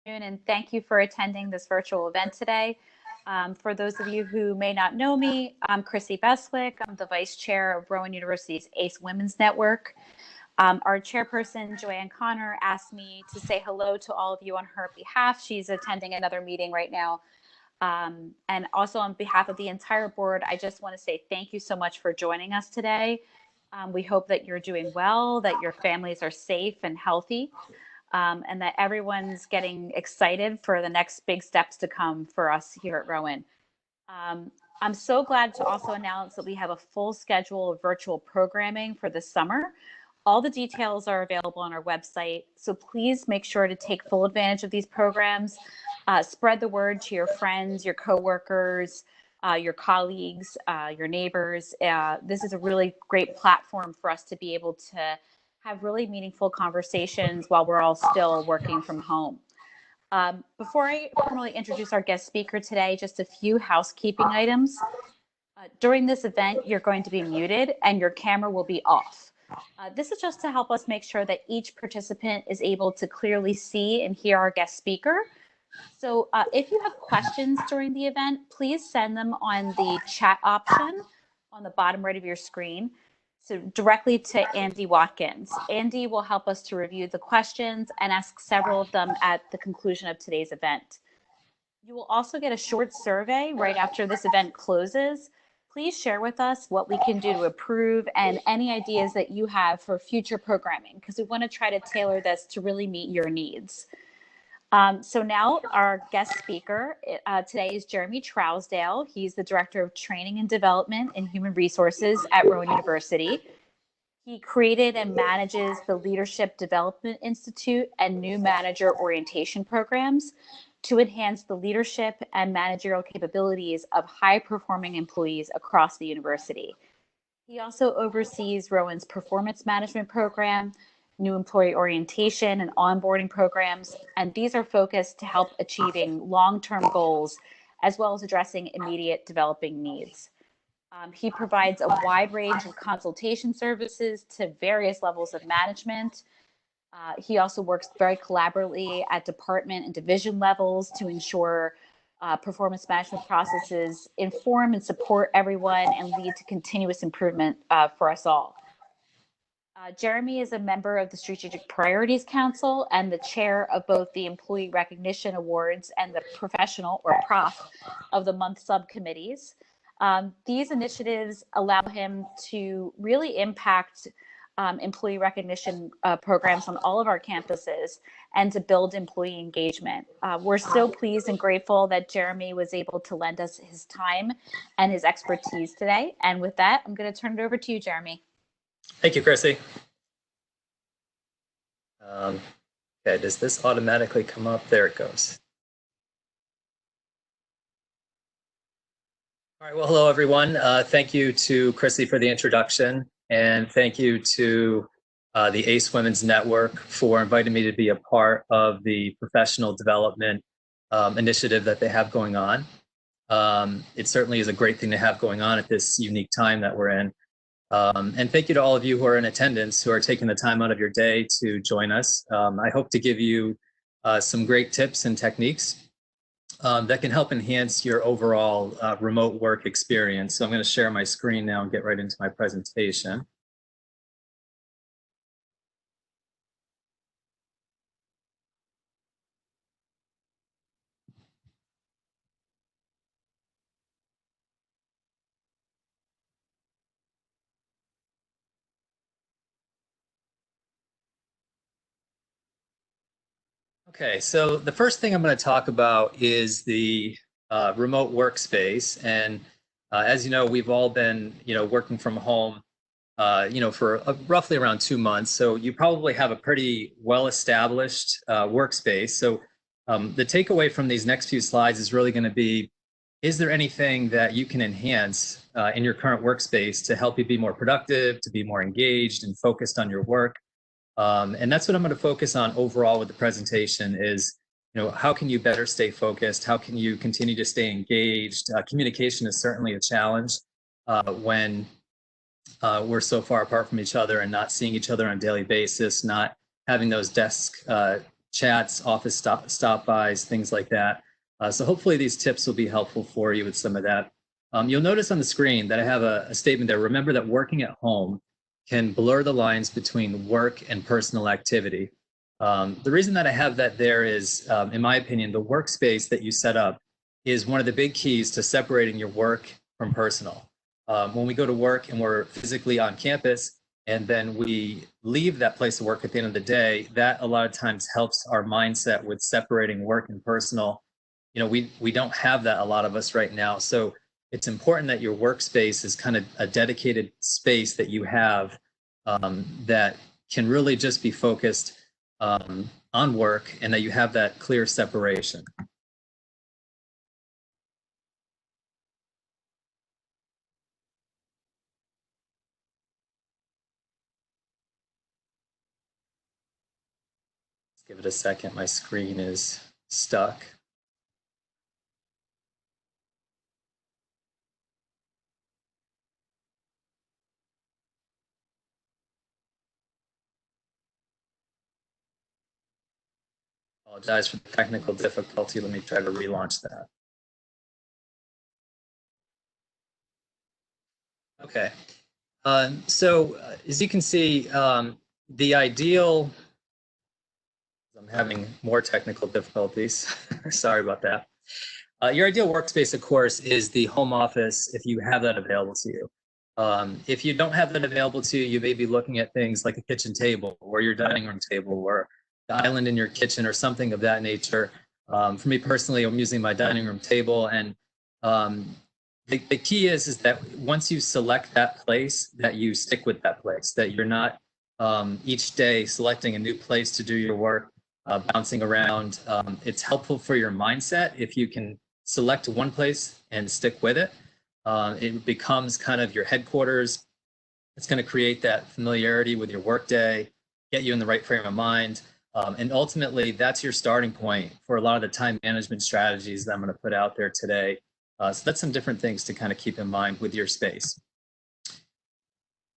And thank you for attending this virtual event today. For those of you who may not know me, I'm Chrissy Beswick. I'm the Vice Chair of Rowan University's ACE Women's Network. Our chairperson, Joanne Connor, asked me to say hello to all of you on her behalf. She's attending another meeting right now. And also on behalf of the entire board, I just want to say thank you so much for joining us today. We hope that you're doing well, that your families are safe and healthy. And that everyone's getting excited for the next big steps to come for us here at Rowan. I'm so glad to also announce that we have a full schedule of virtual programming for this summer. All the details are available on our website, so please make sure to take full advantage of these programs. Spread the word to your friends, your coworkers, your colleagues, your neighbors. This is a really great platform for us to be able to have really meaningful conversations while we're all still working from home. Before I formally introduce our guest speaker today, just a few housekeeping items. During this event, you're going to be muted and your camera will be off. This is just to help us make sure that each participant is able to clearly see and hear our guest speaker. So if you have questions during the event, please send them on the chat option on the bottom right of your screen. So directly to Andy Watkins. Andy will help us to review the questions and ask several of them at the conclusion of today's event. You will also get a short survey right after this event closes. Please share with us what we can do to improve and any ideas that you have for future programming, because we want to try to tailor this to really meet your needs. So now our guest speaker today is Jeremy Trowsdale. He's the Director of Training and Development and Human Resources at Rowan University. He created and manages the Leadership Development Institute and new manager orientation programs to enhance the leadership and managerial capabilities of high-performing employees across the university. He also oversees Rowan's performance management program, new employee orientation and onboarding programs, and these are focused to help achieving long-term goals as well as addressing immediate developing needs. He provides a wide range of consultation services to various levels of management. He also works very collaboratively at department and division levels to ensure performance management processes inform and support everyone and lead to continuous improvement for us all. Jeremy is a member of the Strategic Priorities Council and the chair of both the Employee Recognition Awards and the Professional or Prof of the Month subcommittees. These initiatives allow him to really impact employee recognition programs on all of our campuses and to build employee engagement. We're so pleased and grateful that Jeremy was able to lend us his time and his expertise today. And with that, I'm going to turn it over to you, Jeremy. Thank you, Chrissy. Okay, does this automatically come up? There it goes. All right, well, hello, everyone. Thank you to Chrissy for the introduction, and thank you to the ACE Women's Network for inviting me to be a part of the professional development initiative that they have going on. It certainly is a great thing to have going on at this unique time that we're in. And thank you to all of you who are in attendance, who are taking the time out of your day to join us. I hope to give you some great tips and techniques that can help enhance your overall remote work experience. So I'm going to share my screen now and get right into my presentation. Okay, so the first thing I'm going to talk about is the remote workspace. And as you know, we've all been, working from home, for roughly around 2 months. So you probably have a pretty well-established workspace. So the takeaway from these next few slides is really going to be, is there anything that you can enhance in your current workspace to help you be more productive, to be more engaged and focused on your work? And that's what I'm going to focus on overall with the presentation is, how can you better stay focused? How can you continue to stay engaged? Communication is certainly a challenge when we're so far apart from each other and not seeing each other on a daily basis, not having those desk chats, office stop-bys, things like that. So hopefully these tips will be helpful for you with some of that. You'll notice on the screen that I have a statement there. Remember that working at home can blur the lines between work and personal activity. The reason that I have that there is, in my opinion, the workspace that you set up is one of the big keys to separating your work from personal. When we go to work and we're physically on campus and then we leave that place of work at the end of the day, that a lot of times helps our mindset with separating work and personal. You know, we don't have that, a lot of us right now. So it's important that your workspace is kind of a dedicated space that you have that can really just be focused on work, and that you have that clear separation. Let's give it a second. My screen is stuck. Apologize for the technical difficulty. Let me try to relaunch that. Okay. So as you can see, the ideal, I'm having more technical difficulties. Sorry about that. Your ideal workspace, of course, is the home office if you have that available to you. If you don't have that available to you, you may be looking at things like a kitchen table or your dining room table or the island in your kitchen or something of that nature. For me personally, I'm using my dining room table, and the key is that once you select that place, that you stick with that place, that you're not each day selecting a new place to do your work, bouncing around. It's helpful for your mindset if you can select one place and stick with it. It becomes kind of your headquarters. It's going to create that familiarity with your workday, get you in the right frame of mind. And ultimately, that's your starting point for a lot of the time management strategies that I'm going to put out there today. So that's some different things to kind of keep in mind with your space.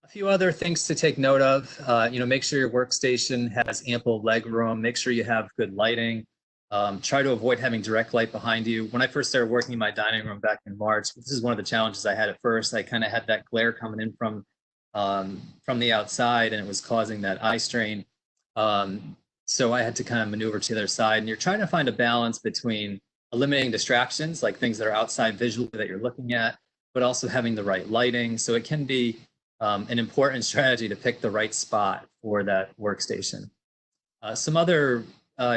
A few other things to take note of, make sure your workstation has ample leg room, make sure you have good lighting, try to avoid having direct light behind you. When I first started working in my dining room back in March, this is one of the challenges I had at first. I kind of had that glare coming in from the outside, and it was causing that eye strain. So I had to kind of maneuver to the other side, and you're trying to find a balance between eliminating distractions, like things that are outside visually that you're looking at, but also having the right lighting. So it can be an important strategy to pick the right spot for that workstation. Some other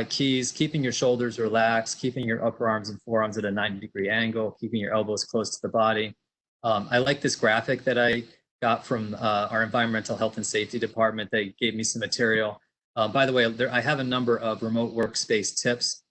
keys: keeping your shoulders relaxed, keeping your upper arms and forearms at a 90-degree angle, keeping your elbows close to the body. I like this graphic that I got from our environmental health and safety department. They gave me some material. By the way, I have a number of remote workspace tips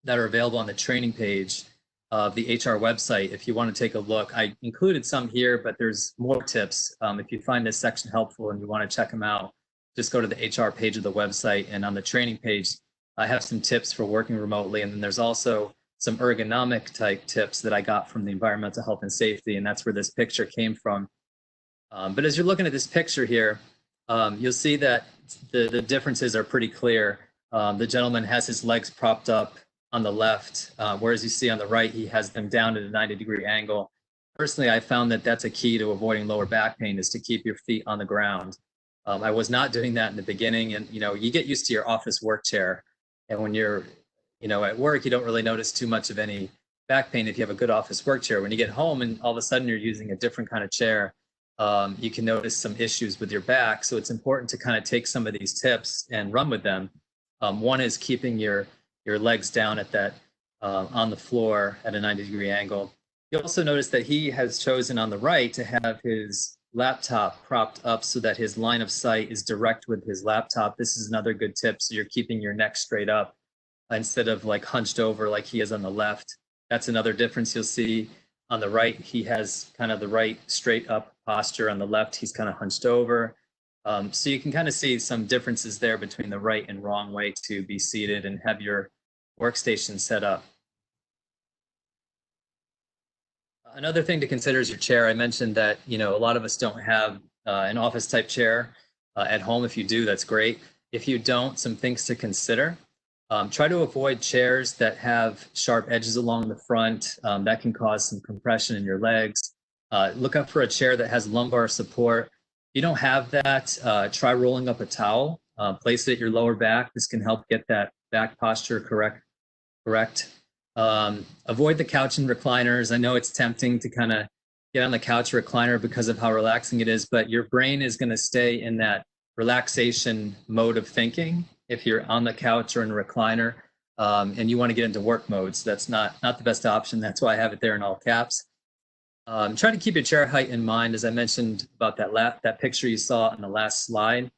that are available on the training page of the HR website. If you want to take a look, I included some here, but there's more tips. If you find this section helpful and you want to check them out, just go to the HR page of the website, and on the training page, I have some tips for working remotely. And then there's also some ergonomic type tips that I got from the environmental health and safety, and that's where this picture came from. But as you're looking at this picture here, you'll see that the differences are pretty clear. The gentleman has his legs propped up on the left, whereas you see on the right, he has them down at a 90-degree angle. Personally, I found that that's a key to avoiding lower back pain, is to keep your feet on the ground. I was not doing that in the beginning, and you get used to your office work chair, and when you're at work, you don't really notice too much of any back pain if you have a good office work chair. When you get home and all of a sudden you're using a different kind of chair, you can notice some issues with your back. So it's important to kind of take some of these tips and run with them. One is keeping your legs down at that on the floor at a 90-degree angle. You'll also notice that he has chosen on the right to have his laptop propped up so that his line of sight is direct with his laptop. This is another good tip. So you're keeping your neck straight up instead of like hunched over like he is on the left. That's another difference you'll see. On the right, he has kind of the right straight up posture. On the left, he's kind of hunched over. So you can kind of see some differences there between the right and wrong way to be seated and have your workstation set up. Another thing to consider is your chair. I mentioned that a lot of us don't have an office type chair at home. If you do, that's great. If you don't, some things to consider. Try to avoid chairs that have sharp edges along the front. That can cause some compression in your legs. Look up for a chair that has lumbar support. If you don't have that, try rolling up a towel. Place it at your lower back. This can help get that back posture correct. Avoid the couch and recliners. I know it's tempting to kind of get on the couch or recliner because of how relaxing it is, but your brain is going to stay in that relaxation mode of thinking if you're on the couch or in a recliner, and you want to get into work mode. So that's not the best option. That's why I have it there in all caps. Try to keep your chair height in mind. As I mentioned about that picture you saw on the last slide,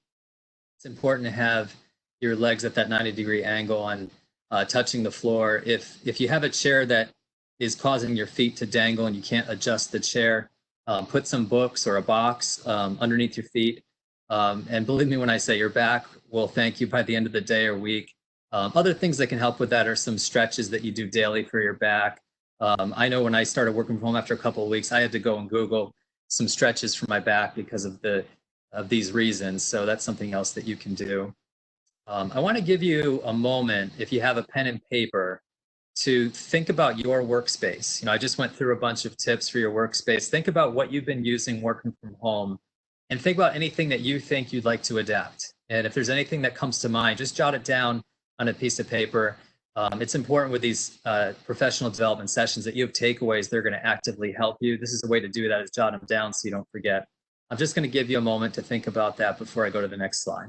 it's important to have your legs at that 90-degree angle and touching the floor. If you have a chair that is causing your feet to dangle and you can't adjust the chair, put some books or a box underneath your feet. And believe me when I say your back will thank you by the end of the day or week. Other things that can help with that are some stretches that you do daily for your back. I know when I started working from home after a couple of weeks, I had to go and Google some stretches for my back because of these reasons. So that's something else that you can do. I want to give you a moment, if you have a pen and paper, to think about your workspace. I just went through a bunch of tips for your workspace. Think about what you've been using working from home, and think about anything that you think you'd like to adapt. And if there's anything that comes to mind, just jot it down on a piece of paper. It's important with these professional development sessions that you have takeaways. They're going to actively help you. This is a way to do that, is jot them down so you don't forget. I'm just going to give you a moment to think about that before I go to the next slide.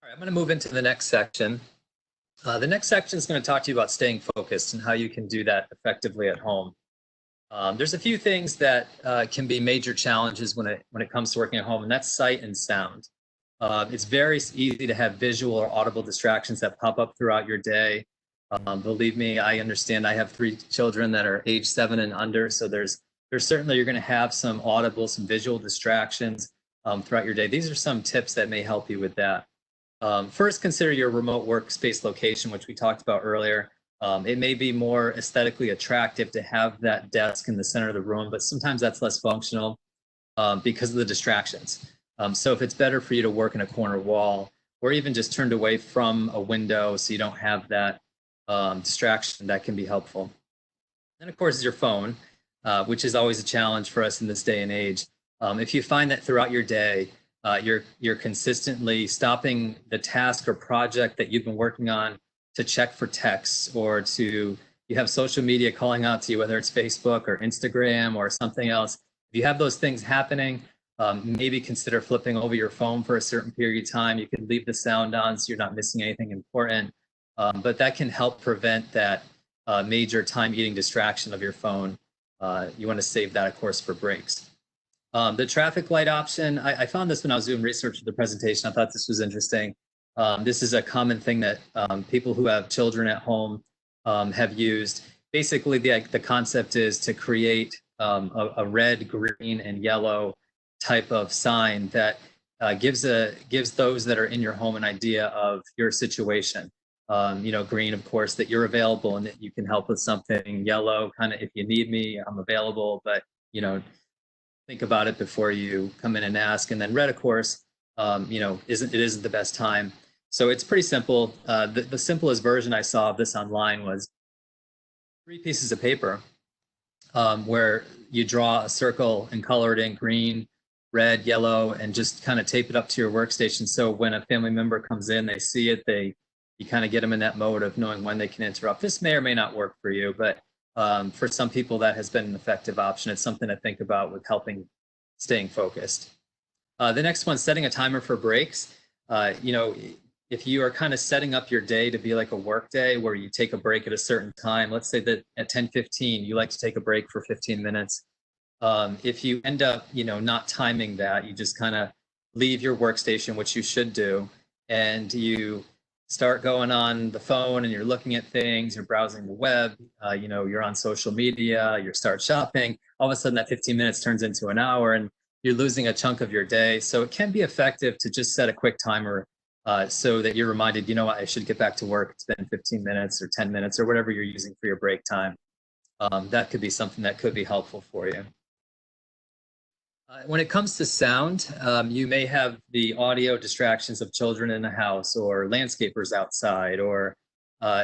All right, I'm going to move into the next section. The next section is going to talk to you about staying focused and how you can do that effectively at home. There's a few things that can be major challenges when it comes to working at home, and that's sight and sound. It's very easy to have visual or audible distractions that pop up throughout your day. Believe me, I understand. I have 3 children that are age 7 and under, so there's certainly, you're going to have some audible, some visual distractions throughout your day. These are some tips that may help you with that. First, consider your remote workspace location, which we talked about earlier. It may be more aesthetically attractive to have that desk in the center of the room, but sometimes that's less functional because of the distractions. So if it's better for you to work in a corner wall, or even just turned away from a window so you don't have that distraction, that can be helpful. Then, of course, is your phone, which is always a challenge for us in this day and age. If you find that throughout your day, you're consistently stopping the task or project that you've been working on to check for texts, or you have social media calling out to you, whether it's Facebook or Instagram or something else. If you have those things happening, maybe consider flipping over your phone for a certain period of time. You can leave the sound on so you're not missing anything important, but that can help prevent that major time-eating distraction of your phone. You want to save that, of course, for breaks. The traffic light option, I found this when I was doing research for the presentation. I thought this was interesting. This is a common thing that people who have children at home have used. Basically, the concept is to create a red, green, and yellow type of sign that gives those that are in your home an idea of your situation. Green, of course, that you're available and that you can help with something. Yellow, kind of, if you need me, I'm available, but think about it before you come in and ask. And then red, of course, isn't the best time. So it's pretty simple. The simplest version I saw of this online was 3 pieces of paper where you draw a circle and color it in green, red, yellow, and just kind of tape it up to your workstation. So when a family member comes in, they see it, you kind of get them in that mode of knowing when they can interrupt. This may or may not work for you, but for some people that has been an effective option. It's something to think about with helping staying focused. The next one, setting a timer for breaks. If you are kind of setting up your day to be like a work day where you take a break at a certain time, let's say that at 10:15 you like to take a break for 15 minutes. If you end up not timing that, you just kind of leave your workstation, which you should do, and you start going on the phone and you're looking at things, you're browsing the web, you're on social media, you start shopping, all of a sudden that 15 minutes turns into an hour and you're losing a chunk of your day. So it can be effective to just set a quick timer so that you're reminded, you know what, I should get back to work. It's been 15 minutes or 10 minutes or whatever you're using for your break time. That could be something that could be helpful for you. When it comes to sound, you may have the audio distractions of children in the house or landscapers outside or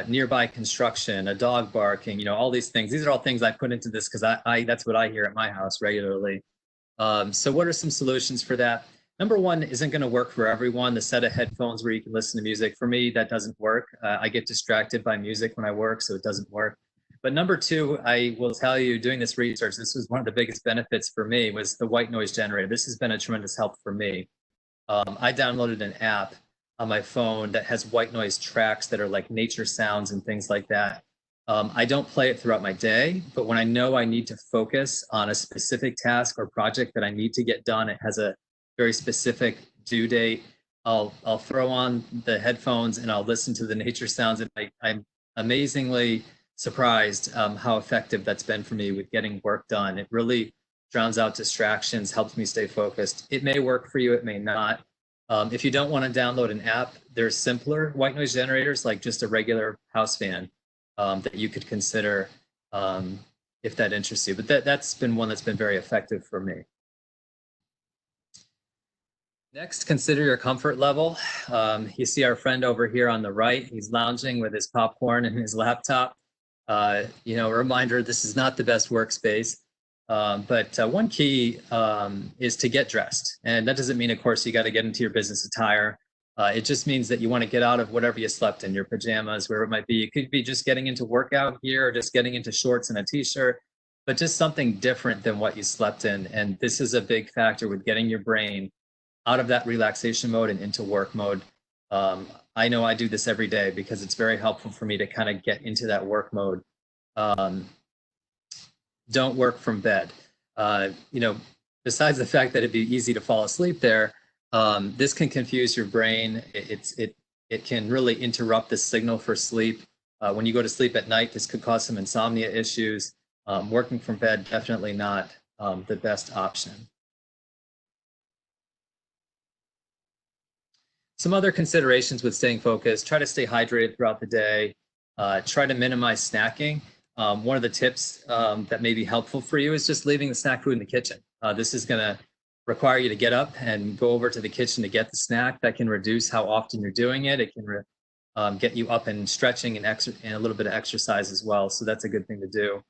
nearby construction, a dog barking, all these things. These are all things I put into this because I that's what I hear at my house regularly. So what are some solutions for that? Number one isn't going to work for everyone. The set of headphones where you can listen to music, for me, that doesn't work. I get distracted by music when I work, so it doesn't work. But number two, I will tell you, doing this research, this was one of the biggest benefits for me was the white noise generator. This has been a tremendous help for me. I downloaded an app on my phone that has white noise tracks that are like nature sounds and things like that. I don't play it throughout my day, but when I know I need to focus on a specific task or project that I need to get done, it has a very specific due date. I'll throw on the headphones and I'll listen to the nature sounds, and I'm amazingly surprised how effective that's been for me with getting work done. It really drowns out distractions, helps me stay focused. It may work for you, it may not. If you don't want to download an app, there's simpler white noise generators like just a regular house fan that you could consider if that interests you. But that's been one that's been very effective for me. Next, consider your comfort level. You see our friend over here on the right. He's lounging with his popcorn and his laptop. A reminder, this is not the best workspace. But one key is to get dressed. And that doesn't mean, of course, you got to get into your business attire. It just means that you want to get out of whatever you slept in, your pajamas, wherever it might be. It could be just getting into workout gear or just getting into shorts and a t-shirt, but just something different than what you slept in. And this is a big factor with getting your brain out of that relaxation mode and into work mode. I know I do this every day because it's very helpful for me to kind of get into that work mode. Don't work from bed. Besides the fact that it'd be easy to fall asleep there, this can confuse your brain. It can really interrupt the signal for sleep. When you go to sleep at night, this could cause some insomnia issues. Working from bed, definitely not the best option. Some other considerations with staying focused: try to stay hydrated throughout the day. Try to minimize snacking. One of the tips that may be helpful for you is just leaving the snack food in the kitchen. This is going to require you to get up and go over to the kitchen to get the snack. That can reduce how often you're doing it. It can get you up and stretching and a little bit of exercise as well. So that's a good thing to do.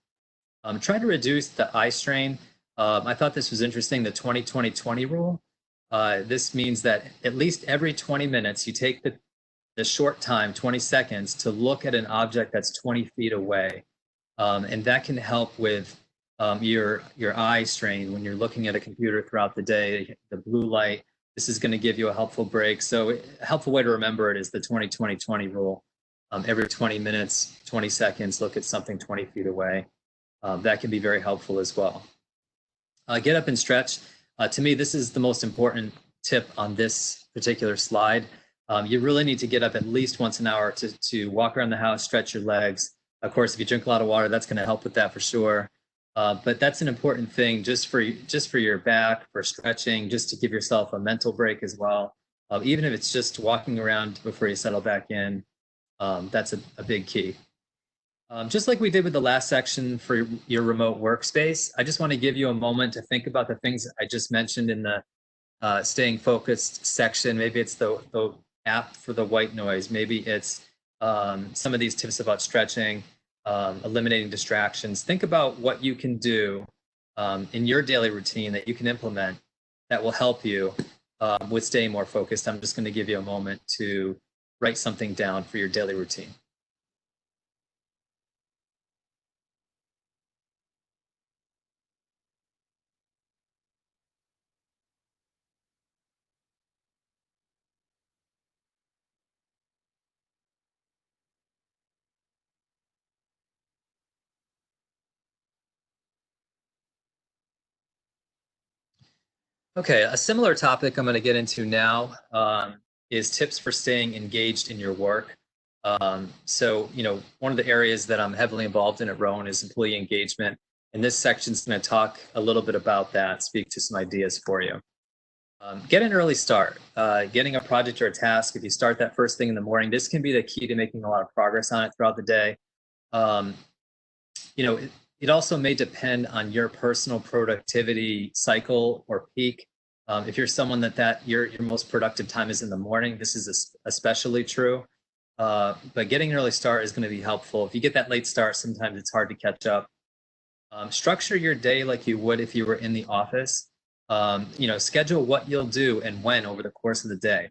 Try to reduce the eye strain. I thought this was interesting, the 20-20-20 rule. This means that at least every 20 minutes, you take the short time, 20 seconds, to look at an object that's 20 feet away. And that can help with your eye strain when you're looking at a computer throughout the day, the blue light. This is going to give you a helpful break. So a helpful way to remember it is the 20-20-20 rule. Every 20 minutes, 20 seconds, look at something 20 feet away. That can be very helpful as well. Get up and stretch. To me, this is the most important tip on this particular slide. You really need to get up at least once an hour to walk around the house, stretch your legs. Of course, if you drink a lot of water, that's going to help with that for sure. But that's an important thing just for your back, for stretching, just to give yourself a mental break as well. Even if it's just walking around before you settle back in, that's a big key. Just like we did with the last section for your remote workspace, I just want to give you a moment to think about the things I just mentioned in the staying focused section. Maybe it's the app for the white noise. Maybe it's some of these tips about stretching, eliminating distractions. Think about what you can do in your daily routine that you can implement that will help you with staying more focused. I'm just going to give you a moment to write something down for your daily routine. Okay, a similar topic I'm going to get into now is tips for staying engaged in your work. So, one of the areas that I'm heavily involved in at Rowan is employee engagement. And this section is going to talk a little bit about that, speak to some ideas for you. Get an early start. Getting a project or a task, if you start that first thing in the morning, this can be the key to making a lot of progress on it throughout the day. Um, it also may depend on your personal productivity cycle or peak. If you're someone that your most productive time is in the morning, this is especially true. But getting an early start is going to be helpful. If you get that late start, sometimes it's hard to catch up. Structure your day like you would if you were in the office. Schedule what you'll do and when over the course of the day.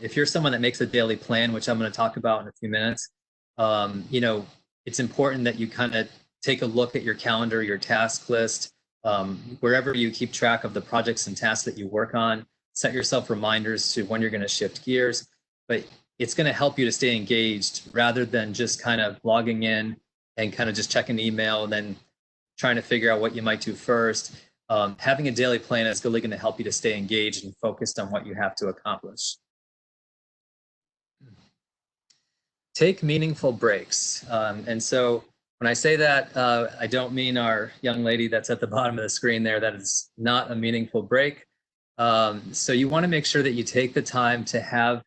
If you're someone that makes a daily plan, which I'm going to talk about in a few minutes, it's important that you kind of take a look at your calendar, your task list, wherever you keep track of the projects and tasks that you work on. Set yourself reminders to when you're going to shift gears, but it's going to help you to stay engaged rather than just kind of logging in and kind of just checking email and then trying to figure out what you might do first. Having a daily plan is really going to help you to stay engaged and focused on what you have to accomplish. Take meaningful breaks. And so when I say that, I don't mean our young lady that's at the bottom of the screen there. That is not a meaningful break. So you want to make sure that you take the time to have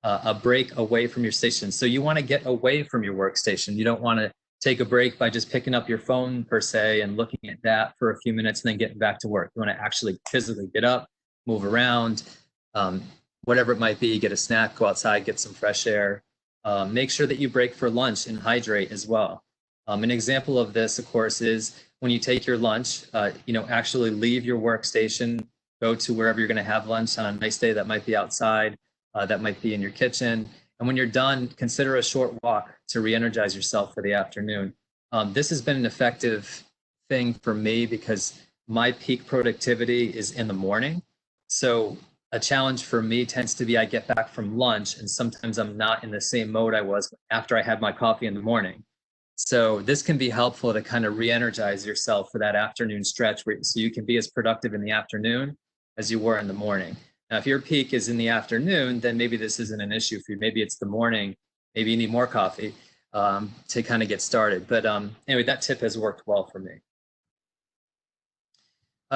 a break away from your station. So you want to get away from your workstation. You don't want to take a break by just picking up your phone per se and looking at that for a few minutes and then getting back to work. You want to actually physically get up, move around, whatever it might be, get a snack, go outside, get some fresh air. Make sure that you break for lunch and hydrate as well. An example of this, of course, is when you take your lunch, actually leave your workstation, go to wherever you're going to have lunch on a nice day. That might be outside, that might be in your kitchen. And when you're done, consider a short walk to re-energize yourself for the afternoon. This has been an effective thing for me because my peak productivity is in the morning. So a challenge for me tends to be I get back from lunch and sometimes I'm not in the same mode I was after I had my coffee in the morning. So this can be helpful to kind of re-energize yourself for that afternoon stretch so you can be as productive in the afternoon as you were in the morning. Now, if your peak is in the afternoon, then maybe this isn't an issue for you. Maybe it's the morning. Maybe you need more coffee to kind of get started. But anyway, that tip has worked well for me.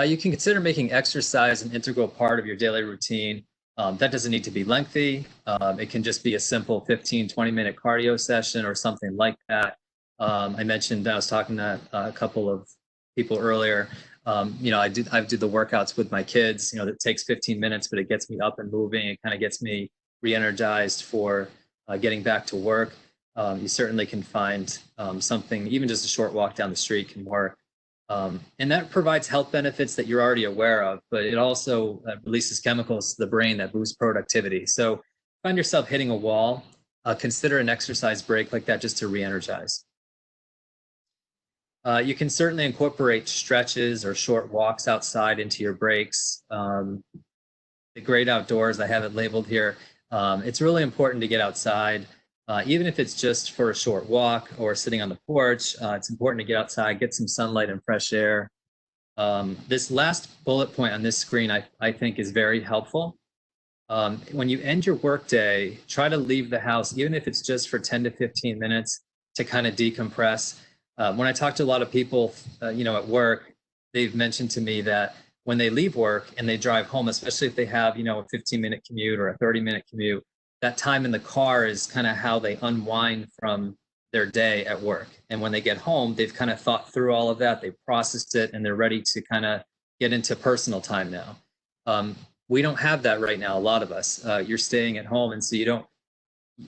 You can consider making exercise an integral part of your daily routine. That doesn't need to be lengthy. It can just be a simple 15, 20-minute cardio session or something like that. I mentioned, I was talking to a couple of people earlier. I do the workouts with my kids. That takes 15 minutes, but it gets me up and moving. It kind of gets me re-energized for getting back to work. You certainly can find something, even just a short walk down the street can work. And that provides health benefits that you're already aware of, but it also releases chemicals to the brain that boost productivity. So find yourself hitting a wall, consider an exercise break like that just to re-energize. You can certainly incorporate stretches or short walks outside into your breaks. The great outdoors, I have it labeled here. It's really important to get outside, even if it's just for a short walk or sitting on the porch. It's important to get outside, get some sunlight and fresh air. This last bullet point on this screen, I think is very helpful. When you end your workday, try to leave the house, even if it's just for 10 to 15 minutes to kind of decompress. When I talk to a lot of people, at work, they've mentioned to me that when they leave work and they drive home, especially if they have, a 15-minute commute or a 30-minute commute, that time in the car is kind of how they unwind from their day at work. And when they get home, they've kind of thought through all of that, they've processed it, and they're ready to kind of get into personal time now. We don't have that right now, a lot of us. You're staying at home, and so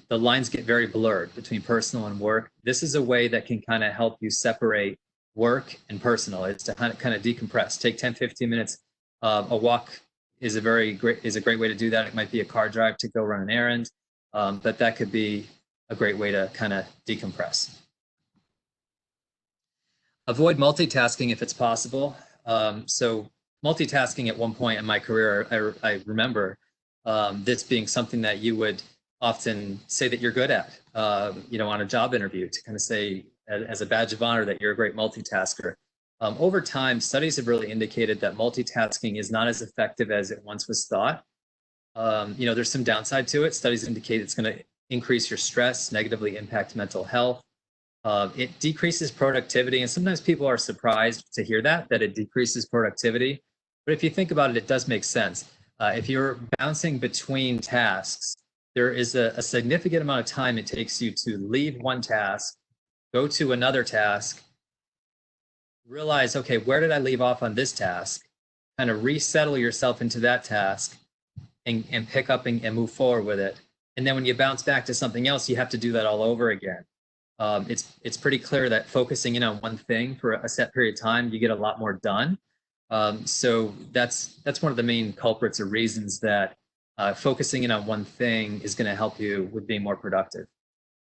the lines get very blurred between personal and work. This is a way that can kind of help you separate work and personal. It's to kind of decompress. Take 10, 15 minutes. A walk is a great way to do that. It might be a car drive to go run an errand, but that could be a great way to kind of decompress. Avoid multitasking if it's possible. So multitasking at one point in my career, I remember this being something that you would often say that you're good at, on a job interview, to kind of say as a badge of honor that you're a great multitasker. Over time, studies have really indicated that multitasking is not as effective as it once was thought. There's some downside to it. Studies indicate it's going to increase your stress, negatively impact mental health. It decreases productivity, and sometimes people are surprised to hear that it decreases productivity. But if you think about it, it does make sense. If you're bouncing between tasks, there is a significant amount of time it takes you to leave one task, go to another task, realize, okay, where did I leave off on this task? Kind of resettle yourself into that task and pick up and move forward with it. And then when you bounce back to something else, you have to do that all over again. It's pretty clear that focusing in on one thing for a set period of time, you get a lot more done. So that's one of the main culprits or reasons that focusing in on one thing is going to help you with being more productive.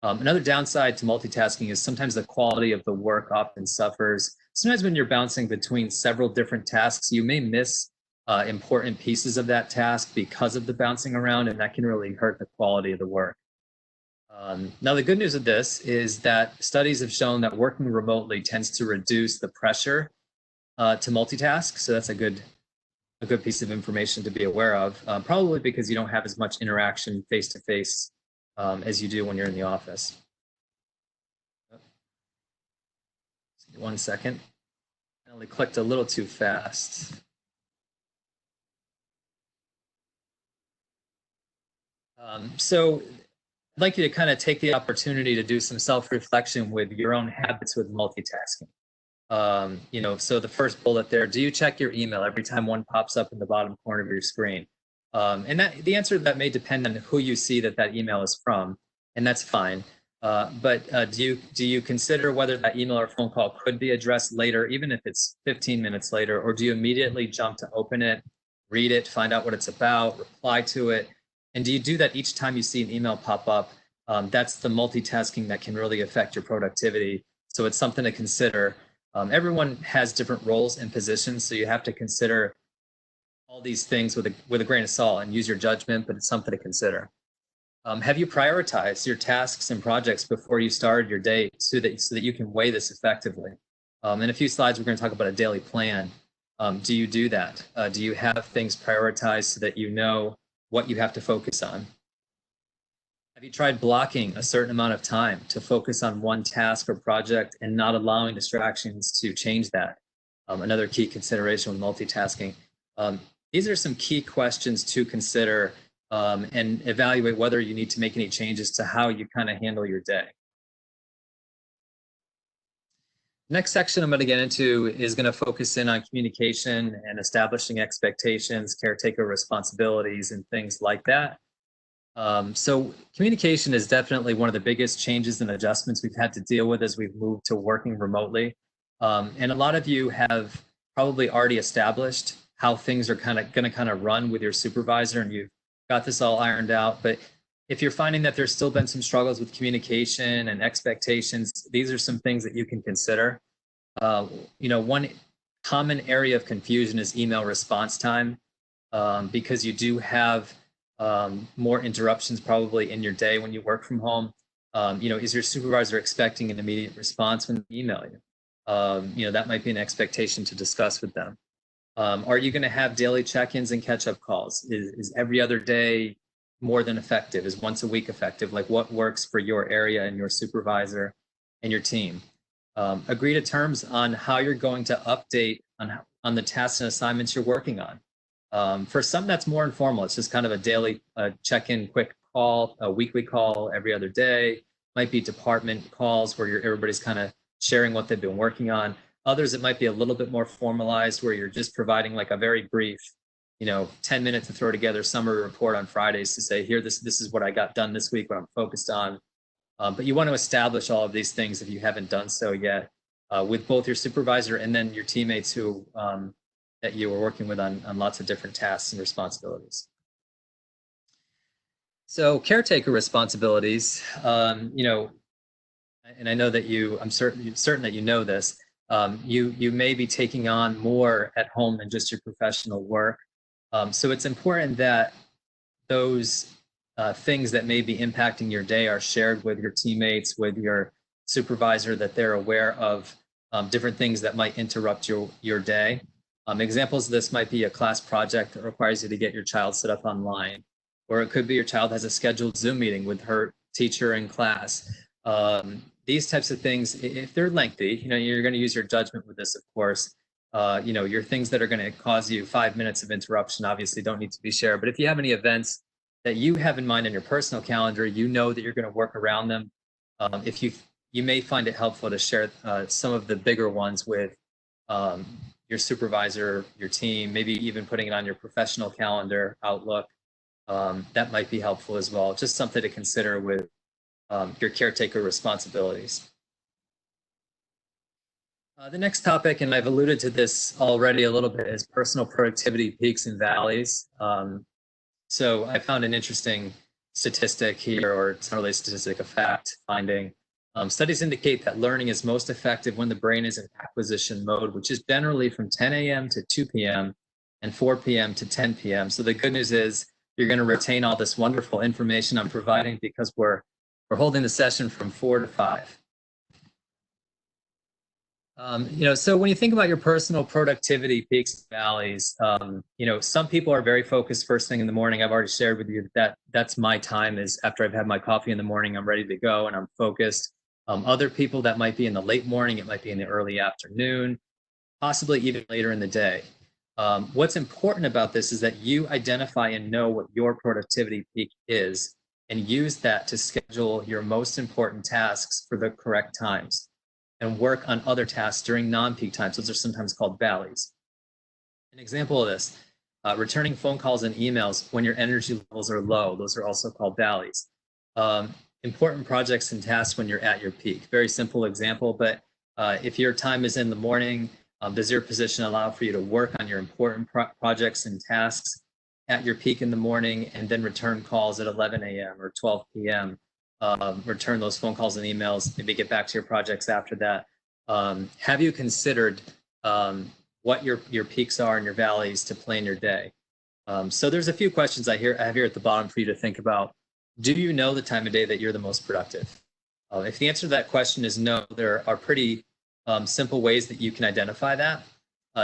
Another downside to multitasking is sometimes the quality of the work often suffers. Sometimes when you're bouncing between several different tasks, you may miss important pieces of that task because of the bouncing around, and that can really hurt the quality of the work. Now, the good news of this is that studies have shown that working remotely tends to reduce the pressure to multitask. So that's a good piece of information to be aware of, probably because you don't have as much interaction face to face as you do when you're in the office. 1 second. I only clicked a little too fast. So I'd like you to kind of take the opportunity to do some self-reflection with your own habits with multitasking. So the first bullet there, do you check your email every time one pops up in the bottom corner of your screen? And the answer to that may depend on who you see that email is from, and that's fine. But do you consider whether that email or phone call could be addressed later, even if it's 15 minutes later, or do you immediately jump to open it, read it, find out what it's about, reply to it? And do you do that each time you see an email pop up? That's the multitasking that can really affect your productivity. So it's something to consider. Everyone has different roles and positions, so you have to consider all these things with a grain of salt and use your judgment, but it's something to consider. Have you prioritized your tasks and projects before you started your day so that you can weigh this effectively? In a few slides, we're going to talk about a daily plan. Do you do that? Do you have things prioritized so that you know what you have to focus on? Have you tried blocking a certain amount of time to focus on one task or project and not allowing distractions to change that? Another key consideration with multitasking. These are some key questions to consider and evaluate whether you need to make any changes to how you kind of handle your day. Next section I'm going to get into is going to focus in on communication and establishing expectations, caretaker responsibilities, and things like that. So communication is definitely one of the biggest changes and adjustments we've had to deal with as we've moved to working remotely. And a lot of you have probably already established how things are going to run with your supervisor, and you've got this all ironed out. But if you're finding that there's still been some struggles with communication and expectations, these are some things that you can consider. One common area of confusion is email response time, because you do have more interruptions probably in your day when you work from home. Is your supervisor expecting an immediate response when they email you? That might be an expectation to discuss with them. Are you going to have daily check-ins and catch-up calls? Is every other day more than effective? Is once a week effective? Like, what works for your area and your supervisor and your team? Agree to terms on how you're going to update on the tasks and assignments you're working on. For some, that's more informal. It's just kind of a daily check-in, quick call, a weekly call every other day. Might be department calls where everybody's kind of sharing what they've been working on. Others, it might be a little bit more formalized where you're just providing like a very brief, 10 minutes to throw together summary report on Fridays to say, here, this is what I got done this week, what I'm focused on. But you want to establish all of these things if you haven't done so yet with both your supervisor and then your teammates who that you were working with on lots of different tasks and responsibilities. So caretaker responsibilities, and I know that I'm certain that you know this. You may be taking on more at home than just your professional work. So it's important that those things that may be impacting your day are shared with your teammates, with your supervisor, that they're aware of different things that might interrupt your day. Examples of this might be a class project that requires you to get your child set up online, or it could be your child has a scheduled Zoom meeting with her teacher in class. These types of things, if they're lengthy, you're going to use your judgment with this, of course. Your things that are going to cause you 5 minutes of interruption obviously don't need to be shared. But if you have any events that you have in mind in your personal calendar, you know that you're going to work around them. If you may find it helpful to share some of the bigger ones with your supervisor, your team, maybe even putting it on your professional calendar, Outlook. That might be helpful as well. Just something to consider with your caretaker responsibilities. The next topic, and I've alluded to this already a little bit, is personal productivity peaks and valleys. So I found an interesting statistic here, or it's not really a statistic, a fact finding. Studies indicate that learning is most effective when the brain is in acquisition mode, which is generally from 10 a.m. to 2 p.m. and 4 p.m. to 10 p.m. So the good news is you're going to retain all this wonderful information I'm providing because we're holding the session from 4 to 5. So when you think about your personal productivity peaks and valleys, some people are very focused first thing in the morning. I've already shared with you that's my time, is after I've had my coffee in the morning, I'm ready to go and I'm focused. Other people, that might be in the late morning, it might be in the early afternoon, possibly even later in the day. What's important about this is that you identify and know what your productivity peak is and use that to schedule your most important tasks for the correct times and work on other tasks during non-peak times. Those are sometimes called valleys. An example of this, returning phone calls and emails when your energy levels are low. Those are also called valleys. Important projects and tasks when you're at your peak. Very simple example, but if your time is in the morning, does your position allow for you to work on your important projects and tasks at your peak in the morning and then return calls at 11 a.m. or 12 p.m.? Return those phone calls and emails, maybe get back to your projects after that. Have you considered what your peaks are and your valleys to plan your day? So there's a few questions I have here at the bottom for you to think about. Do you know the time of day that you're the most productive? If the answer to that question is no, there are pretty simple ways that you can identify that.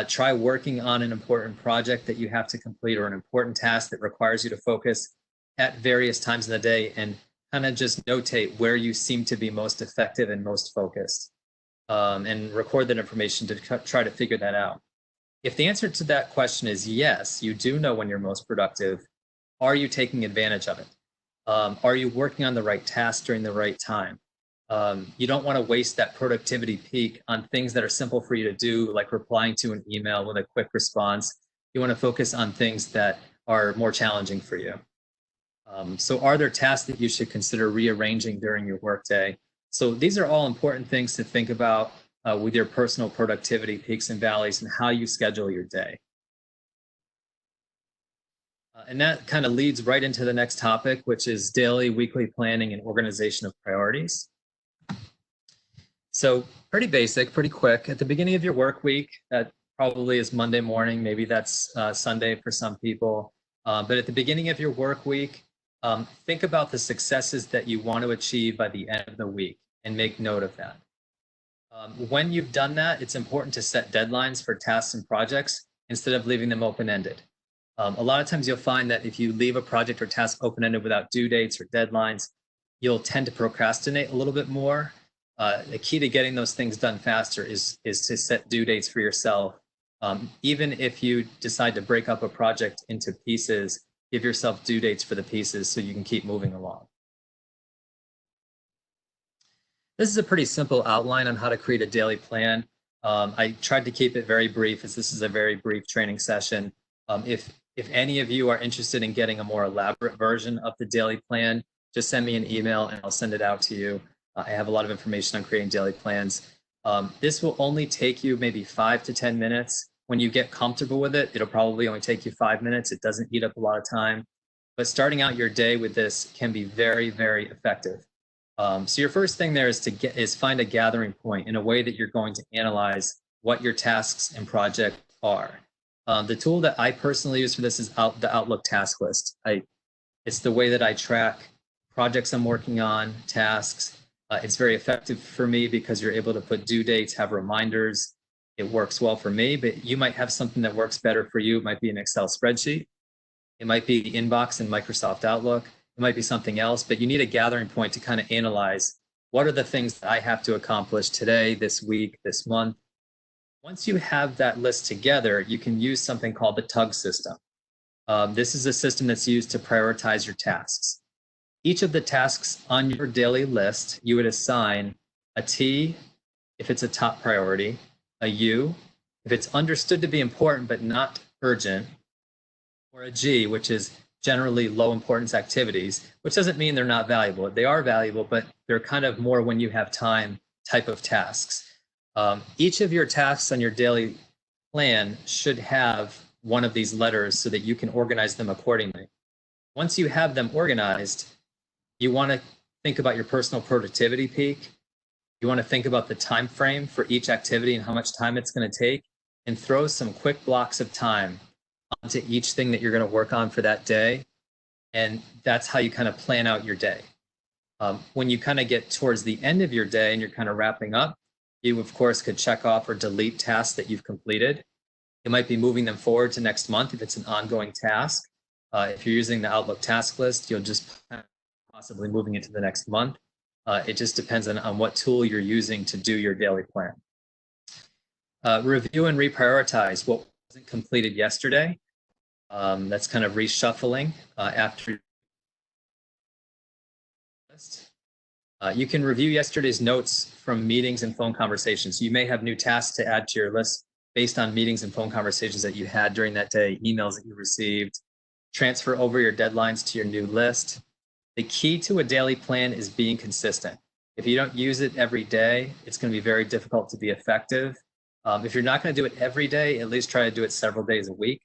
Try working on an important project that you have to complete or an important task that requires you to focus at various times in the day, and kind of just notate where you seem to be most effective and most focused, and record that information to try to figure that out. If the answer to that question is yes, you do know when you're most productive, are you taking advantage of it? Are you working on the right task during the right time? You don't want to waste that productivity peak on things that are simple for you to do, like replying to an email with a quick response. You want to focus on things that are more challenging for you. So are there tasks that you should consider rearranging during your workday? So these are all important things to think about with your personal productivity peaks and valleys and how you schedule your day. And that kind of leads right into the next topic, which is daily, weekly planning and organization of priorities. So pretty basic, pretty quick. At the beginning of your work week, that probably is Monday morning, maybe that's Sunday for some people. But at the beginning of your work week, think about the successes that you want to achieve by the end of the week and make note of that. When you've done that, it's important to set deadlines for tasks and projects instead of leaving them open-ended. A lot of times you'll find that if you leave a project or task open-ended without due dates or deadlines, you'll tend to procrastinate a little bit more. The key to getting those things done faster is to set due dates for yourself. Even if you decide to break up a project into pieces, give yourself due dates for the pieces so you can keep moving along. This is a pretty simple outline on how to create a daily plan. I tried to keep it very brief, as this is a very brief training session. If any of you are interested in getting a more elaborate version of the daily plan, just send me an email and I'll send it out to you. I have a lot of information on creating daily plans. This will only take you maybe 5 to 10 minutes. When you get comfortable with it, it'll probably only take you 5 minutes. It doesn't eat up a lot of time. But starting out your day with this can be very, very effective. So your first thing there is find a gathering point in a way that you're going to analyze what your tasks and projects are. The tool that I personally use for this is the Outlook task list. It's the way that I track projects I'm working on, tasks. It's very effective for me because you're able to put due dates, have reminders. It works well for me, but you might have something that works better for you. It might be an Excel spreadsheet. It might be inbox in Microsoft Outlook. It might be something else, but you need a gathering point to kind of analyze what are the things that I have to accomplish today, this week, this month. Once you have that list together, you can use something called the TUG system. This is a system that's used to prioritize your tasks. Each of the tasks on your daily list, you would assign a T if it's a top priority, a U if it's understood to be important but not urgent, or a G, which is generally low importance activities, which doesn't mean they're not valuable. They are valuable, but they're kind of more when you have time type of tasks. Each of your tasks on your daily plan should have one of these letters so that you can organize them accordingly. Once you have them organized, you want to think about your personal productivity peak. You want to think about the time frame for each activity and how much time it's going to take, and throw some quick blocks of time onto each thing that you're going to work on for that day. And that's how you kind of plan out your day. When you kind of get towards the end of your day and you're kind of wrapping up, you of course could check off or delete tasks that you've completed. It might be moving them forward to next month if it's an ongoing task. If you're using the Outlook task list, you'll just possibly moving it to the next month. It just depends on what tool you're using to do your daily plan. Review and reprioritize what wasn't completed yesterday. That's kind of reshuffling after. You can review yesterday's notes from meetings and phone conversations. You may have new tasks to add to your list based on meetings and phone conversations that you had during that day, emails that you received. Transfer over your deadlines to your new list. The key to a daily plan is being consistent. If you don't use it every day, it's going to be very difficult to be effective. If you're not going to do it every day, at least try to do it several days a week.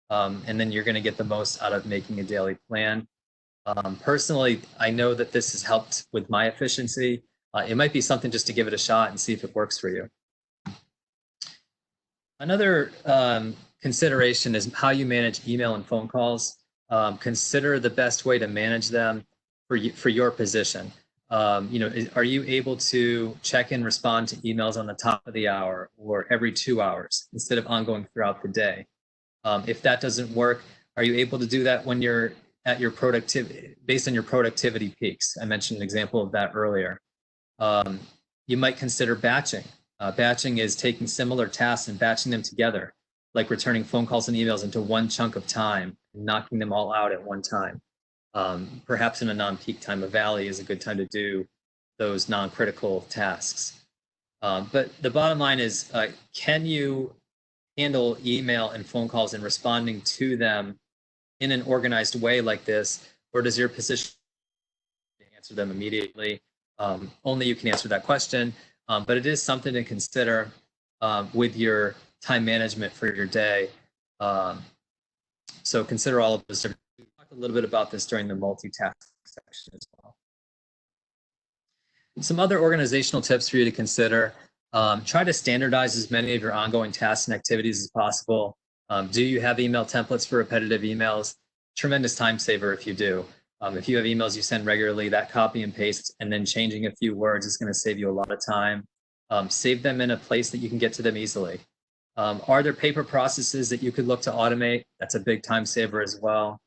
And then you're going to get the most out of making a daily plan. Personally, I know that this has helped with my efficiency. It might be something just to give it a shot and see if it works for you. Another consideration is how you manage email and phone calls. Consider the best way to manage them for your position. Are you able to check and respond to emails on the top of the hour or every 2 hours instead of ongoing throughout the day? If that doesn't work, are you able to do that when you're at your productivity, based on your productivity peaks? I mentioned an example of that earlier. You might consider batching. Batching is taking similar tasks and batching them together, like returning phone calls and emails into one chunk of time and knocking them all out at one time. Perhaps in a non-peak time, a valley is a good time to do those non-critical tasks. But the bottom line is, can you handle email and phone calls and responding to them in an organized way like this, or does your position answer them immediately? Only you can answer that question, but it is something to consider with your time management for your day. So consider all of this. We talked a little bit about this during the multitask section as well. Some other organizational tips for you to consider. Try to standardize as many of your ongoing tasks and activities as possible. Do you have email templates for repetitive emails? Tremendous time saver if you do. If you have emails you send regularly, that copy and paste and then changing a few words is going to save you a lot of time. Save them in a place that you can get to them easily. Are there paper processes that you could look to automate? That's a big time saver as well.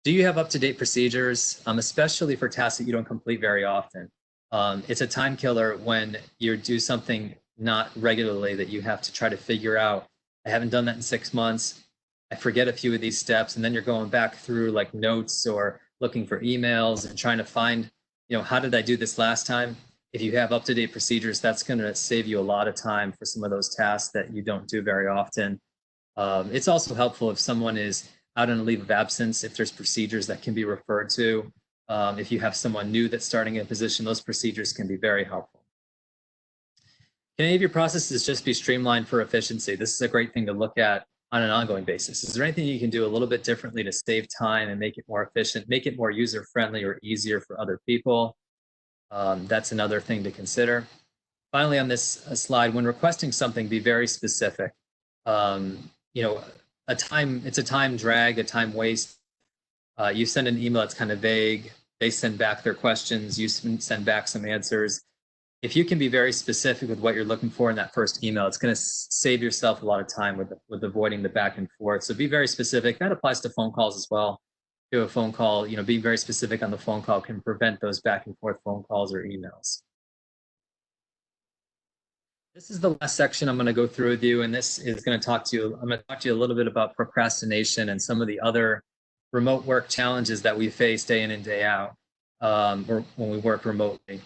Do you have up-to-date procedures, especially for tasks that you don't complete very often? It's a time killer when you do something not regularly that you have to try to figure out. I haven't done that in 6 months. I forget a few of these steps, and then you're going back through like notes or looking for emails and trying to find, how did I do this last time? If you have up-to-date procedures, that's going to save you a lot of time for some of those tasks that you don't do very often. It's also helpful if someone is out on a leave of absence, if there's procedures that can be referred to. If you have someone new that's starting a position, those procedures can be very helpful. Can any of your processes just be streamlined for efficiency? This is a great thing to look at on an ongoing basis. Is there anything you can do a little bit differently to save time and make it more efficient, make it more user-friendly or easier for other people? That's another thing to consider. Finally, on this slide, when requesting something, be very specific. It's a time drag, a time waste. You send an email, it's kind of vague. They send back their questions. You send back some answers. If you can be very specific with what you're looking for in that first email, it's going to save yourself a lot of time with avoiding the back and forth. So be very specific. That applies to phone calls as well. do a phone call, being very specific on the phone call can prevent those back and forth phone calls or emails. This is the last section I'm going to go through with you, and this is going to talk to you. I'm going to talk to you a little bit about procrastination and some of the other remote work challenges that we face day in and day out, or when we work remotely.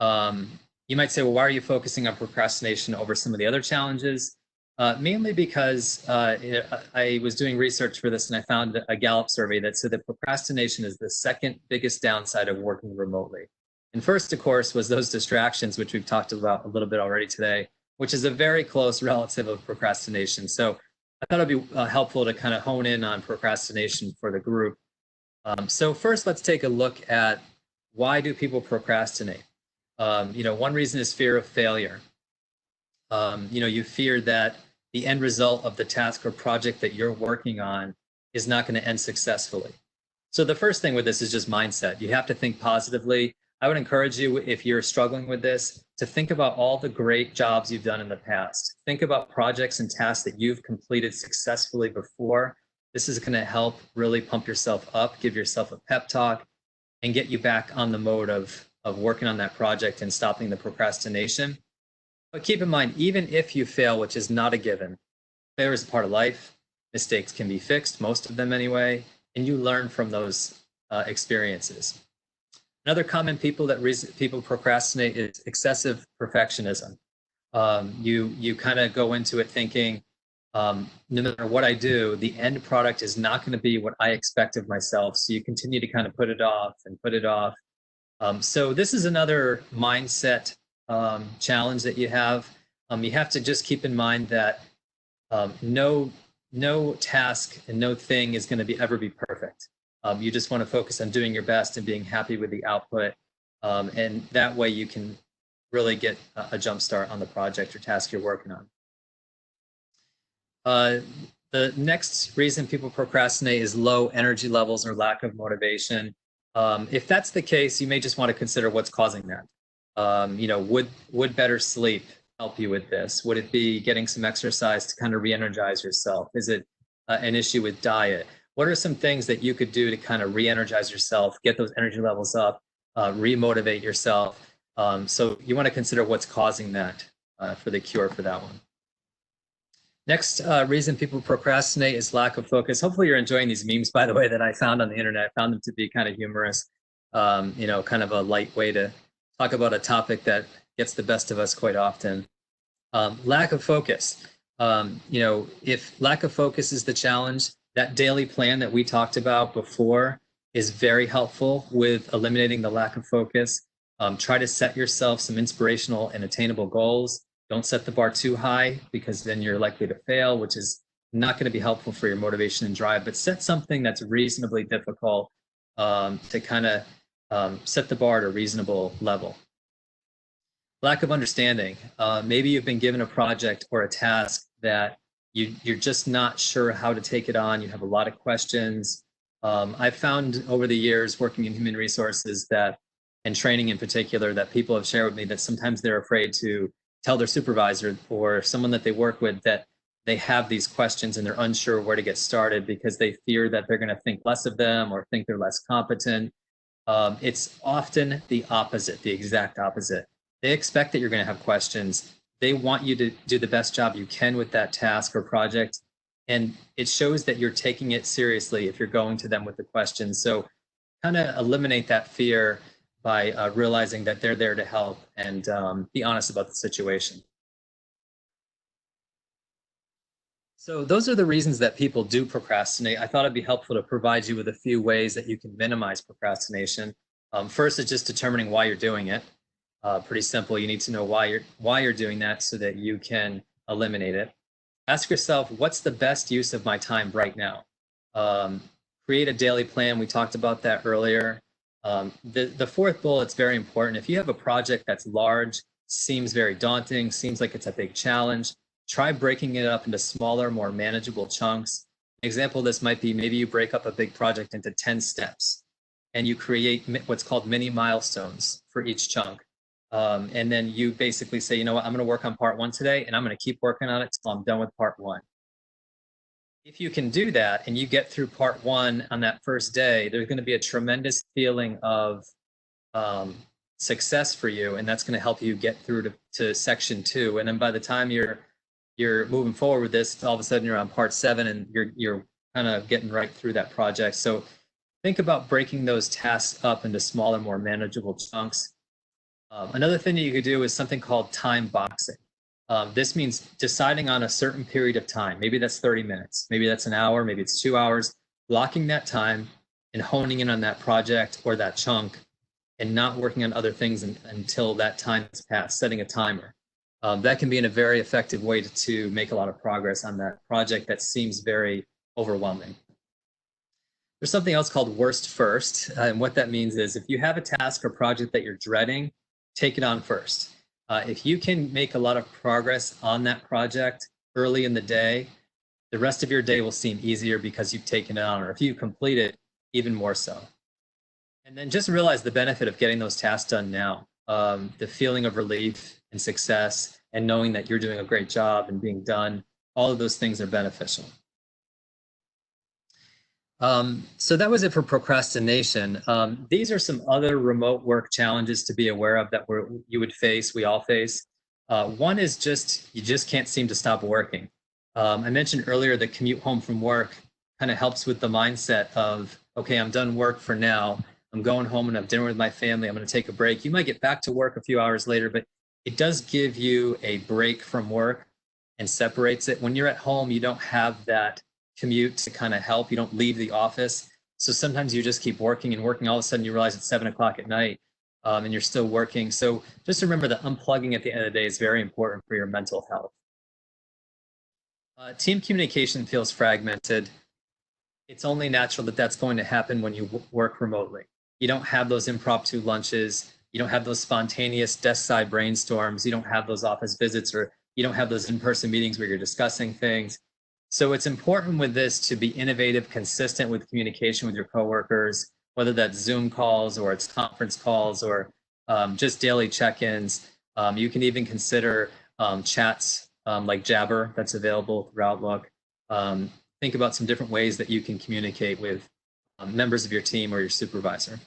You might say, well, why are you focusing on procrastination over some of the other challenges? Mainly because I was doing research for this and I found a Gallup survey that said that procrastination is the second biggest downside of working remotely. And first, of course, was those distractions, which we've talked about a little bit already today, which is a very close relative of procrastination. So I thought it'd be helpful to kind of hone in on procrastination for the group. So first, let's take a look at why do people procrastinate? One reason is fear of failure. You fear that the end result of the task or project that you're working on is not going to end successfully. So the first thing with this is just mindset. You have to think positively. I would encourage you, if you're struggling with this, to think about all the great jobs you've done in the past. Think about projects and tasks that you've completed successfully before. This is going to help really pump yourself up, give yourself a pep talk, and get you back on the mode of working on that project and stopping the procrastination. But keep in mind, even if you fail, which is not a given, failure is a part of life. Mistakes can be fixed, most of them anyway, and you learn from those experiences. Another common people procrastinate is excessive perfectionism. You kind of go into it thinking, no matter what I do, the end product is not going to be what I expect of myself. So you continue to kind of put it off and put it off. So this is another mindset challenge that you have. You have to just keep in mind that no task and no thing is going to ever be perfect. You just want to focus on doing your best and being happy with the output. And that way you can really get a jump start on the project or task you're working on. The next reason people procrastinate is low energy levels or lack of motivation. If that's the case, you may just want to consider what's causing that. Would better sleep help you with this? Would it be getting some exercise to kind of re-energize yourself? Is it an issue with diet? What are some things that you could do to kind of re-energize yourself, get those energy levels up, re-motivate yourself? So you want to consider what's causing that for the cure for that one. Next reason people procrastinate is lack of focus. Hopefully you're enjoying these memes, by the way, that I found on the internet. I found them to be kind of humorous, kind of a light way to talk about a topic that gets the best of us quite often. Lack of focus. If lack of focus is the challenge, that daily plan that we talked about before is very helpful with eliminating the lack of focus. Try to set yourself some inspirational and attainable goals. Don't set the bar too high because then you're likely to fail, which is not going to be helpful for your motivation and drive, but set something that's reasonably difficult to kind of set the bar at a reasonable level. Lack of understanding. Maybe you've been given a project or a task that you're just not sure how to take it on. You have a lot of questions. I've found over the years working in human resources and training in particular, that people have shared with me that sometimes they're afraid to tell their supervisor or someone that they work with that they have these questions and they're unsure where to get started because they fear that they're going to think less of them or think they're less competent. It's often the opposite, the exact opposite. They expect that you're going to have questions. They want you to do the best job you can with that task or project. And it shows that you're taking it seriously if you're going to them with the questions. So kind of eliminate that fear by realizing that they're there to help and be honest about the situation. So those are the reasons that people do procrastinate. I thought it'd be helpful to provide you with a few ways that you can minimize procrastination. First is just determining why you're doing it. Pretty simple. You need to know why you're doing that so that you can eliminate it. Ask yourself, what's the best use of my time right now? Create a daily plan. We talked about that earlier. The fourth bullet's very important. If you have a project that's large, seems very daunting, seems like it's a big challenge, try breaking it up into smaller, more manageable chunks. An example of this might be maybe you break up a big project into 10 steps and you create what's called mini milestones for each chunk. And then you basically say, you know what, I'm going to work on part 1 today and I'm going to keep working on it till I'm done with part 1. If you can do that and you get through part one on that first day, there's going to be a tremendous feeling of um, success for you, and that's going to help you get through to section two. And then by the time you're moving forward with this, all of a sudden you're on part seven, and you're kind of getting right through that project. So think about breaking those tasks up into smaller, more manageable chunks. Another thing that you could do is something called time boxing. This means deciding on a certain period of time. Maybe that's 30 minutes, maybe that's an hour, maybe it's 2 hours, blocking that time and honing in on that project or that chunk and not working on other things until that time has passed, setting a timer. That can be a very effective way to make a lot of progress on that project that seems very overwhelming. There's something else called worst first. And what that means is if you have a task or project that you're dreading, take it on first. If you can make a lot of progress on that project early in the day, the rest of your day will seem easier because you've taken it on, or if you complete it, even more so. And then just realize the benefit of getting those tasks done now. The feeling of relief and success and knowing that you're doing a great job and being done, all of those things are beneficial. So that was it for procrastination. These are some other remote work challenges to be aware of that you would face, we all face. One is you just can't seem to stop working. I mentioned earlier the commute home from work kind of helps with the mindset of, okay, I'm done work for now. I'm going home and have dinner with my family. I'm going to take a break. You might get back to work a few hours later, but it does give you a break from work and separates it. When you're at home, you don't have that commute to kind of help. You don't leave the office. So sometimes you just keep working and working. All of a sudden you realize it's 7 o'clock at night and you're still working. So just remember that unplugging at the end of the day is very important for your mental health. Team communication feels fragmented. It's only natural that that's going to happen when you work remotely. You don't have those impromptu lunches. You don't have those spontaneous desk side brainstorms. You don't have those office visits, or you don't have those in-person meetings where you're discussing things. So it's important with this to be innovative, consistent with communication with your coworkers, whether that's Zoom calls or it's conference calls or just daily check-ins. You can even consider chats like Jabber that's available through Outlook. Think about some different ways that you can communicate with members of your team or your supervisor.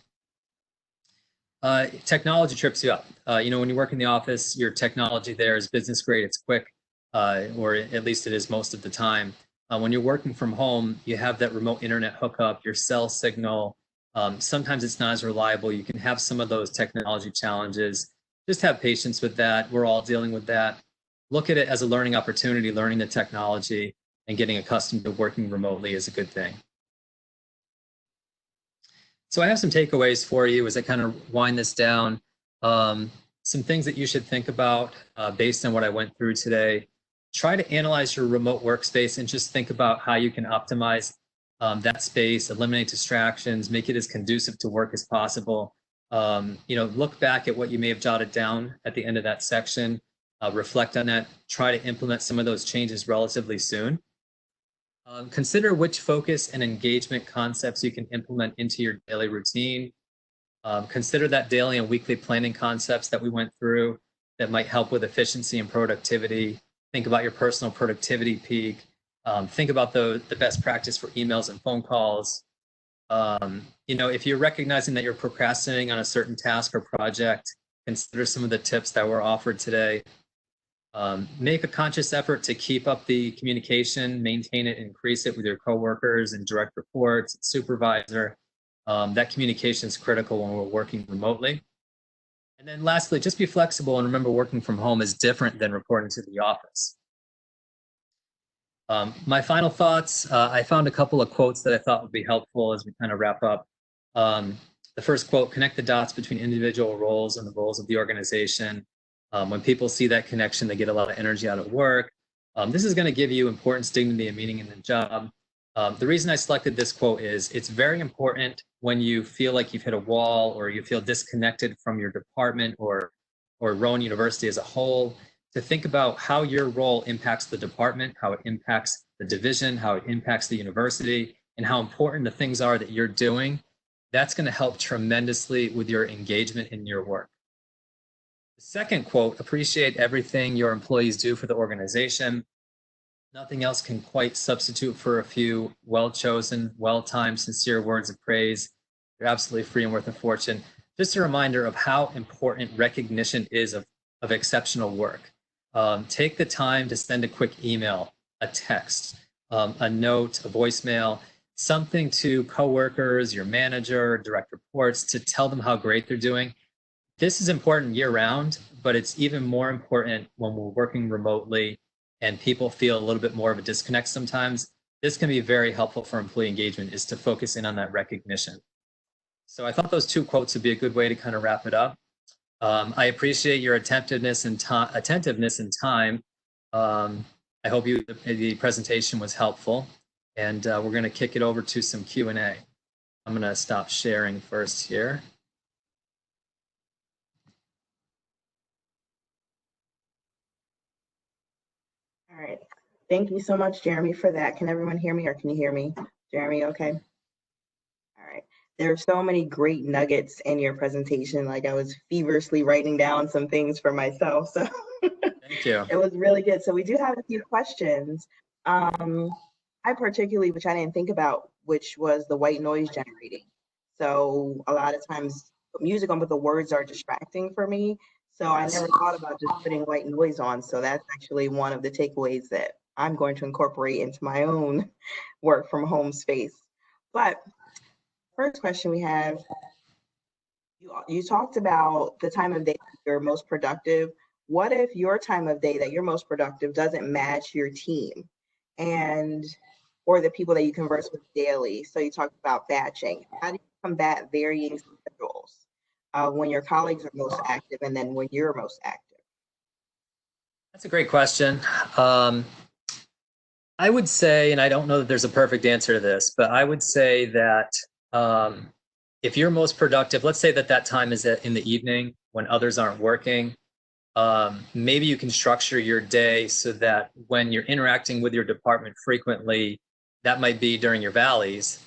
Technology trips you up. When you work in the office, your technology there is business grade, it's quick. Or at least it is most of the time. When you're working from home, you have that remote internet hookup, your cell signal. Sometimes it's not as reliable. You can have some of those technology challenges. Just have patience with that. We're all dealing with that. Look at it as a learning opportunity. Learning the technology and getting accustomed to working remotely is a good thing. So I have some takeaways for you as I kind of wind this down. Some things that you should think about based on what I went through today. Try to analyze your remote workspace and just think about how you can optimize that space, eliminate distractions, make it as conducive to work as possible. Look back at what you may have jotted down at the end of that section, reflect on that, try to implement some of those changes relatively soon. Consider which focus and engagement concepts you can implement into your daily routine. Consider that daily and weekly planning concepts that we went through that might help with efficiency and productivity. Think about your personal productivity peak. Think about the best practice for emails and phone calls. If you're recognizing that you're procrastinating on a certain task or project, consider some of the tips that were offered today. Make a conscious effort to keep up the communication, maintain it, increase it with your coworkers and direct reports, supervisor. That communication is critical when we're working remotely. And then lastly, just be flexible and remember working from home is different than reporting to the office. My final thoughts, I found a couple of quotes that I thought would be helpful as we kind of wrap up. The first quote, connect the dots between individual roles and the roles of the organization. When people see that connection, they get a lot of energy out of work. This is going to give you importance, dignity, and meaning in the job. The reason I selected this quote is it's very important when you feel like you've hit a wall or you feel disconnected from your department or Rowan University as a whole to think about how your role impacts the department, how it impacts the division, how it impacts the university, and how important the things are that you're doing. That's going to help tremendously with your engagement in your work. The second quote, appreciate everything your employees do for the organization. Nothing else can quite substitute for a few well-chosen, well-timed, sincere words of praise. They're absolutely free and worth a fortune. Just a reminder of how important recognition is of exceptional work. Take the time to send a quick email, a text, a note, a voicemail, something to coworkers, your manager, direct reports to tell them how great they're doing. This is important year round, but it's even more important when we're working remotely and people feel a little bit more of a disconnect sometimes. This can be very helpful for employee engagement, is to focus in on that recognition. So I thought those two quotes would be a good way to kind of wrap it up. I appreciate your attentiveness and time. I hope the presentation was helpful, and we're going to kick it over to some Q&A. I'm going to stop sharing first here. All right. Thank you so much, Jeremy, for that. Can everyone hear me, or can you hear me? Jeremy, okay? All right. There are so many great nuggets in your presentation. Like, I was feverishly writing down some things for myself. So Thank you. It was really good. So we do have a few questions. I particularly, which I didn't think about, which was the white noise generating. So a lot of times put music on, but the words are distracting for me. So I never thought about just putting white noise on. So that's actually one of the takeaways that I'm going to incorporate into my own work from home space. But first question we have, you talked about the time of day you're most productive. What if your time of day that you're most productive doesn't match your team and or the people that you converse with daily? So you talked about batching. How do you combat varying schedules when your colleagues are most active and then when you're most active? That's a great question. I would say, and I don't know that there's a perfect answer to this, but I would say that if you're most productive, let's say that time is in the evening when others aren't working, maybe you can structure your day so that when you're interacting with your department frequently, that might be during your valleys,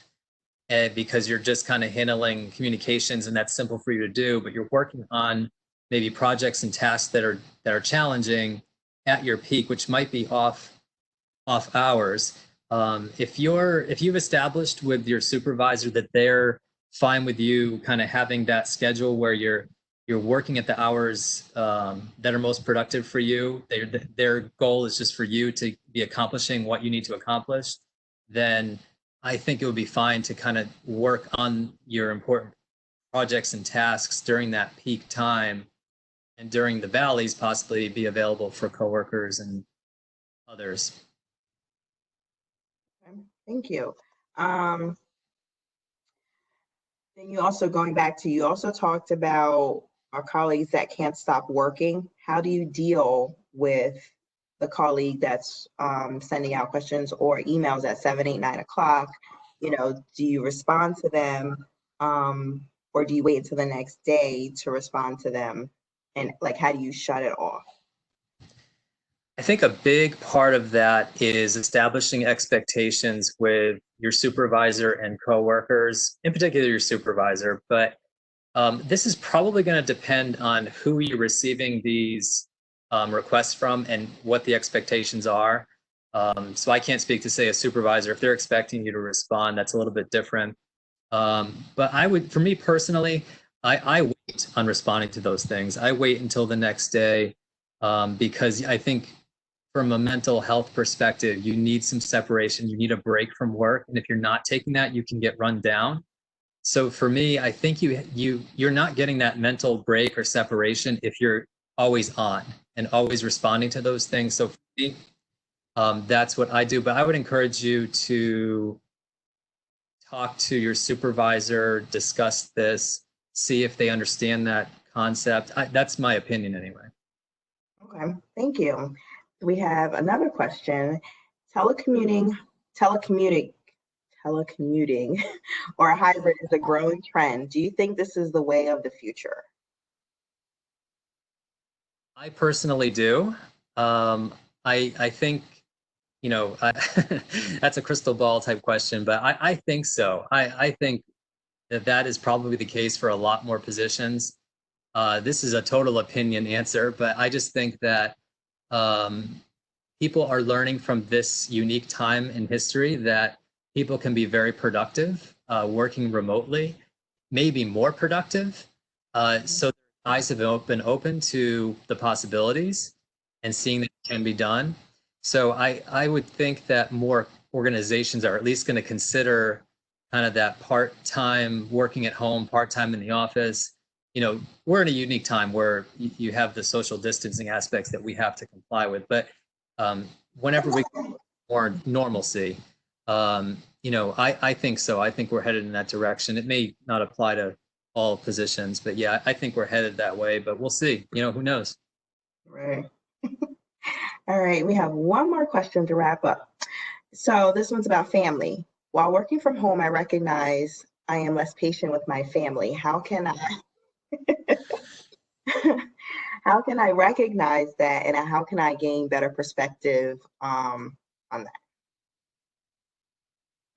and because you're just kind of handling communications and that's simple for you to do, but you're working on maybe projects and tasks that are challenging at your peak, which might be off hours. If you've established with your supervisor that they're fine with you kind of having that schedule where you're working at the hours that are most productive for you, their goal is just for you to be accomplishing what you need to accomplish, then I think it would be fine to kind of work on your important projects and tasks during that peak time, and during the valleys possibly be available for coworkers and others. Thank you. Then you also, going back to, you also talked about our colleagues that can't stop working. How do you deal with the colleague that's sending out questions or emails at 7, 8, 9 o'clock? You know, do you respond to them or do you wait until the next day to respond to them? And like, how do you shut it off? I think a big part of that is establishing expectations with your supervisor and coworkers, in particular your supervisor. But this is probably going to depend on who you're receiving these requests from and what the expectations are. So I can't speak to, say, a supervisor. If they're expecting you to respond, that's a little bit different. But I would, for me personally, I wait on responding to those things. I wait until the next day because I think from a mental health perspective, you need some separation. You need a break from work. And if you're not taking that, you can get run down. So for me, I think you're not getting that mental break or separation if you're always on and always responding to those things. So for me, that's what I do. But I would encourage you to talk to your supervisor, discuss this, see if they understand that concept. That's my opinion anyway. Okay, thank you. We have another question. Telecommuting or hybrid is a growing trend. Do you think this is the way of the future? I personally do. I think, that's a crystal ball type question, but I think so. I think that is probably the case for a lot more positions. This is a total opinion answer, but I just think that people are learning from this unique time in history that people can be very productive working remotely, maybe more productive. So their eyes have been open to the possibilities and seeing that it can be done. So I would think that more organizations are at least going to consider kind of that part-time working at home, part-time in the office. You know, we're in a unique time where you have the social distancing aspects that we have to comply with, but whenever we get more normalcy, you know, I think so. I think we're headed in that direction. It may not apply to all positions, but yeah, I think we're headed that way, but we'll see. You know, who knows? Right. All right, we have one more question to wrap up. So this one's about family. While working from home, I recognize I am less patient with my family. How can I how can I recognize that, and how can I gain better perspective on that?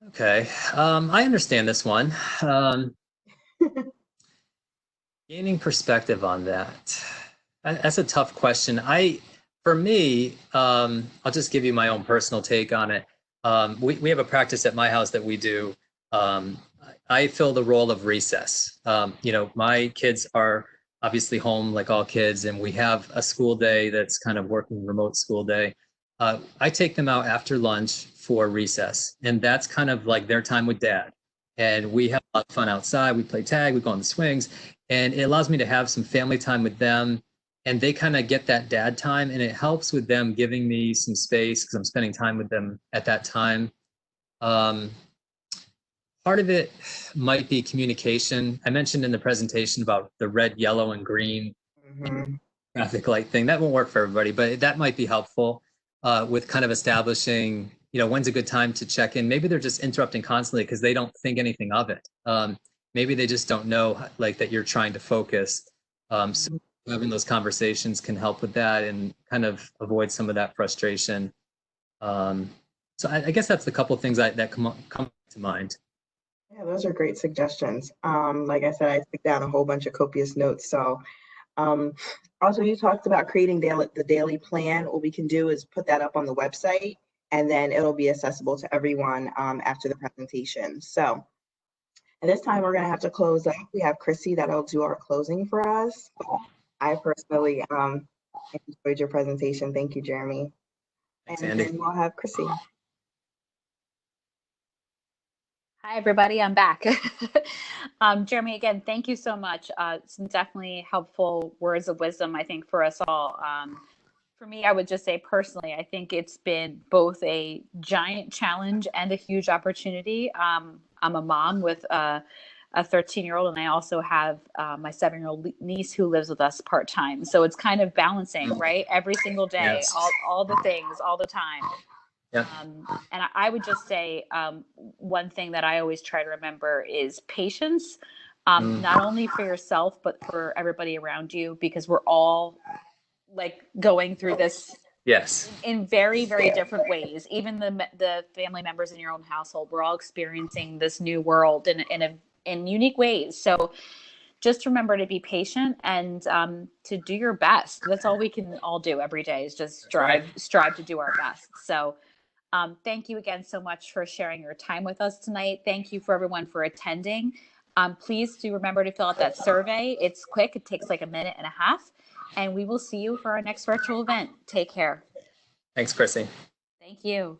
Okay, I understand this one. Gaining perspective on that. That's a tough question. For me, I'll just give you my own personal take on it. We have a practice at my house that we do. I fill the role of recess. You know, my kids are obviously home like all kids, and we have a school day that's kind of working remote school day. I take them out after lunch for recess, and that's kind of like their time with dad. And we have a lot of fun outside. We play tag, we go on the swings, and it allows me to have some family time with them, and they kind of get that dad time, and it helps with them giving me some space because I'm spending time with them at that time. Part of it might be communication. I mentioned in the presentation about the red, yellow, and green traffic light thing. That won't work for everybody, but that might be helpful with kind of establishing, you know, when's a good time to check in. Maybe they're just interrupting constantly because they don't think anything of it. Maybe they just don't know like that you're trying to focus. So having those conversations can help with that and kind of avoid some of that frustration. So I guess that's the couple of things that come to mind. Yeah, those are great suggestions. Like I said, I took down a whole bunch of copious notes. So also you talked about creating the daily plan. What we can do is put that up on the website, and then it'll be accessible to everyone after the presentation. So at this time, we're going to have to close up. We have Chrissy that'll do our closing for us. I personally enjoyed your presentation. Thank you, Jeremy. Thanks, and Andy. then we'll have Chrissy. Hi, everybody. I'm back. Jeremy, again, thank you so much. Some definitely helpful words of wisdom, I think, for us all. For me, I would just say personally, I think it's been both a giant challenge and a huge opportunity. I'm a mom with a 13-year-old, and I also have my 7-year-old niece who lives with us part-time. So it's kind of balancing, right? Every single day, Yes. all the things, all the time. Yeah. And I would just say one thing that I always try to remember is patience, not only for yourself, but for everybody around you, because we're all like going through this Yes. in very, very different ways. Even the family members in your own household, we're all experiencing this new world in unique ways. So just remember to be patient and to do your best. That's all we can all do every day is just strive to do our best. So thank you again so much for sharing your time with us tonight. Thank you for everyone for attending. Please do remember to fill out that survey. It's quick. It takes like a minute and a half. And we will see you for our next virtual event. Take care. Thanks, Chrissy. Thank you.